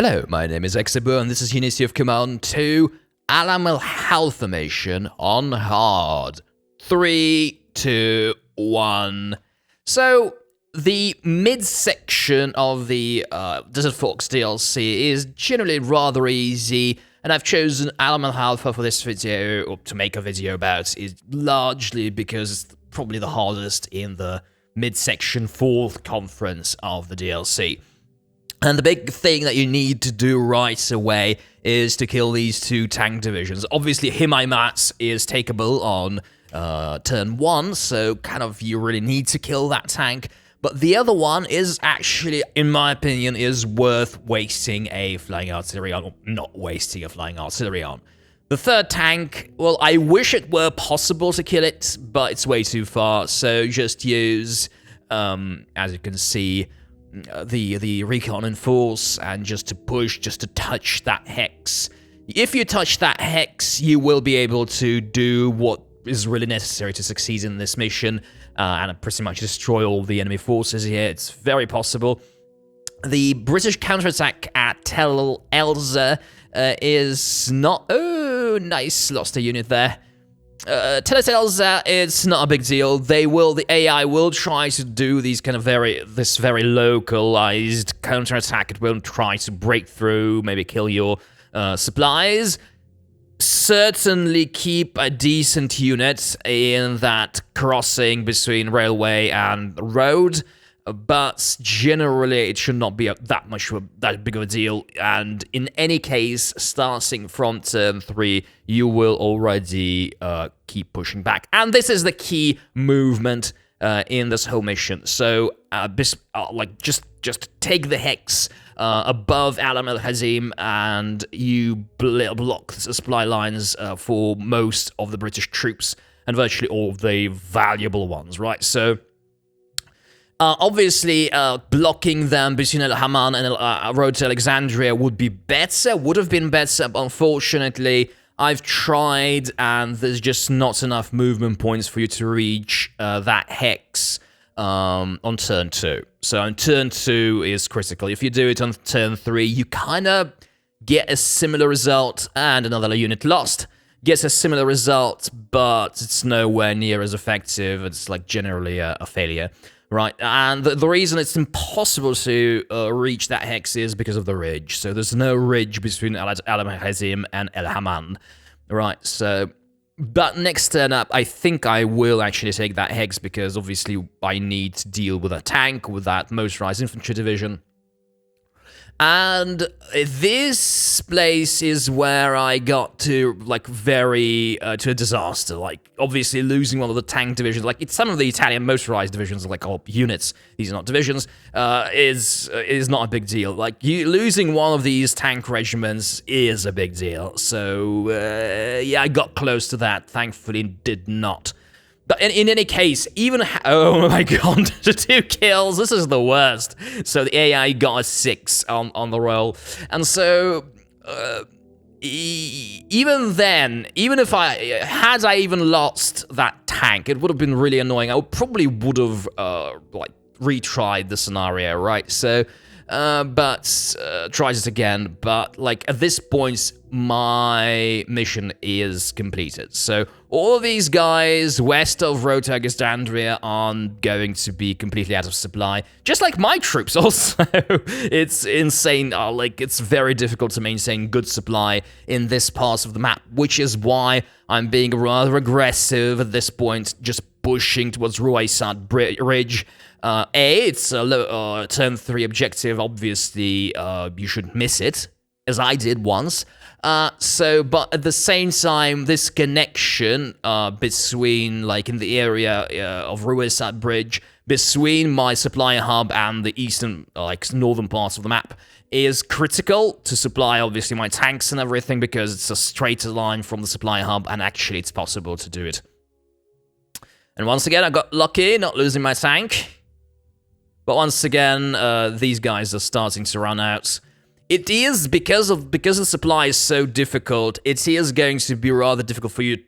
Hello, my name is Exebu, and this is Unity of Command 2, Alamel Halfa mission on hard. 3, 2, 1. So, the midsection of the Desert Fox DLC is generally rather easy, and I've chosen Alamel Halfa for this video, or to make a video about, is largely because it's probably the hardest in the midsection 4th conference of the DLC. And the big thing that you need to do right away is to kill these two tank divisions. Obviously, Himaimatsu is takeable on turn 1, so kind of you really need to kill that tank. But the other one is actually, in my opinion, is worth wasting a flying artillery on, or not wasting a flying artillery on. The third tank, well, I wish it were possible to kill it, but it's way too far, so just use, as you can see, the recon and force, and just to push, just to touch that hex. If you touch that hex, you will be able to do what is really necessary to succeed in this mission, and pretty much destroy all the enemy forces here. It's very possible. The British counterattack at Tel Elza is not... Oh, nice, lost a unit there. Tel Elza, it's not a big deal. The AI will try to do these kind of this very localized counterattack. It will try to break through, maybe kill your supplies. Certainly keep a decent unit in that crossing between railway and road, but generally it should not be that big of a deal. And in any case, starting from turn 3, you will already keep pushing back. And this is the key movement in this whole mission. So, just take the hex above Alam el-Hazim, and you block the supply lines for most of the British troops, and virtually all of the valuable ones, right? So, obviously, blocking them between El Haman and Road to Alexandria would have been better, but unfortunately, I've tried, and there's just not enough movement points for you to reach that hex on turn 2. So on turn 2 is critical. If you do it on turn 3, you kind of get a similar result, and another unit lost gets a similar result, but it's nowhere near as effective. It's like generally a failure. Right, and the reason it's impossible to reach that hex is because of the ridge. So there's no ridge between Alam el-Hazim and El Haman. Right, so... But next turn up, I think I will actually take that hex, because obviously I need to deal with a tank, with that motorized infantry division. And this place is where I got to, like, to a disaster. Like, obviously losing one of the tank divisions, like, it's some of the Italian motorized divisions, like, all units, these are not divisions, is not a big deal. Like, losing one of these tank regiments is a big deal. So, yeah, I got close to that, thankfully did not. But in any case, oh my god, 2 kills, this is the worst. So the AI got a 6 on the roll. And so, even then, even if had I even lost that tank, it would have been really annoying. I probably would have, retried the scenario, right? So, tries it again. But, like, at this point, my mission is completed. So, all of these guys west of Road to Alexandria are going to be completely out of supply. Just like my troops also. It's insane. It's very difficult to maintain good supply in this part of the map, which is why I'm being rather aggressive at this point, just pushing towards Ruaysat Ridge. It's a turn 3 objective. Obviously, you should miss it, as I did once. But at the same time, this connection between, like, in the area of Ruaysat Bridge, between my supply hub and the eastern, northern part of the map, is critical to supply, obviously, my tanks and everything, because it's a straighter line from the supply hub, and actually it's possible to do it. And once again, I got lucky, not losing my tank. But once again, these guys are starting to run out. It is, because the supply is so difficult, it is going to be rather difficult for you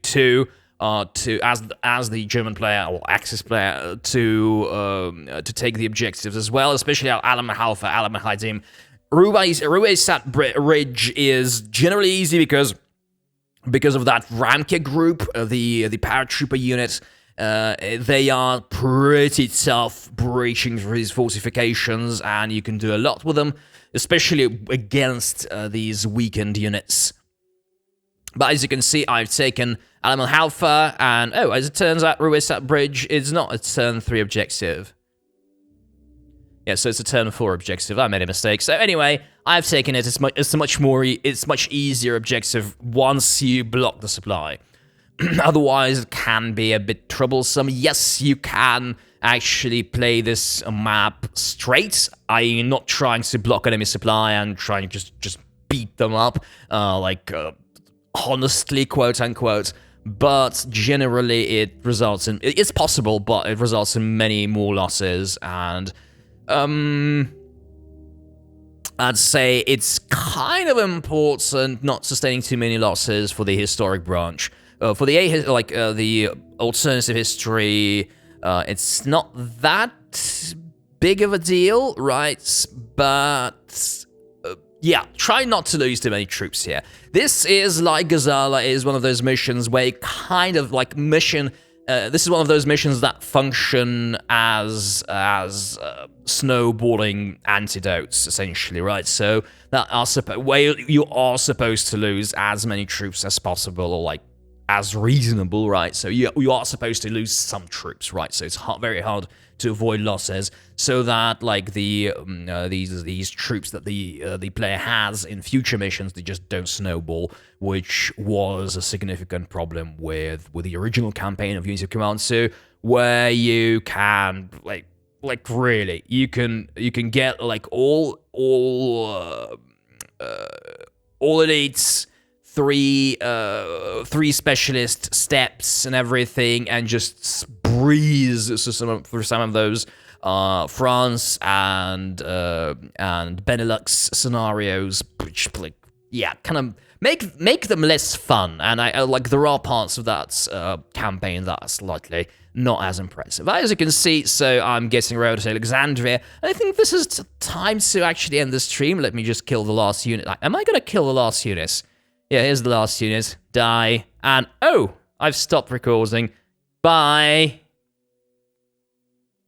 as the German player or Axis player to take the objectives as well, especially Alam Halfa, Alam Hadim. Rueysat Ridge is generally easy because of that Ramke group, the paratrooper unit. They are pretty tough breaching through these fortifications, and you can do a lot with them, especially against these weakened units. But as you can see, I've taken Alam Halfa, and as it turns out, Rueysat Bridge is not a turn 3 objective. Yeah, so it's a turn 4 objective. I made a mistake. So anyway, I've taken it. It's much easier objective once you block the supply. Otherwise, it can be a bit troublesome. Yes, you can actually play this map straight, i.e. not trying to block enemy supply and trying to just beat them up, honestly, quote-unquote. But generally, it results in... It's possible, but it results in many more losses, and... I'd say it's kind of important not sustaining too many losses for the historic branch. For the alternative history, it's not that big of a deal, right? But yeah, try not to lose too many troops here. This is like Gazala is one of those missions where you kind of like this is one of those missions that function as snowballing antidotes, essentially, right? So that are where you are supposed to lose as many troops as possible, or like as reasonable, right? So you are supposed to lose some troops, right? So it's very hard to avoid losses, so that like these troops that the player has in future missions, they just don't snowball, which was a significant problem with the original campaign of Unity of Command 2, where you can like really you can get like all elites, three specialist steps and everything, and just breeze through some of those France and Benelux scenarios, which like kind of make them less fun. And I like there are parts of that campaign that are slightly not as impressive, as you can see. So I'm getting around to Alexandria. I think this is time to actually end the stream. Let me just kill the last unit. Am I gonna kill the last unit? Yeah, here's the last unit. Die. And, I've stopped recording. Bye.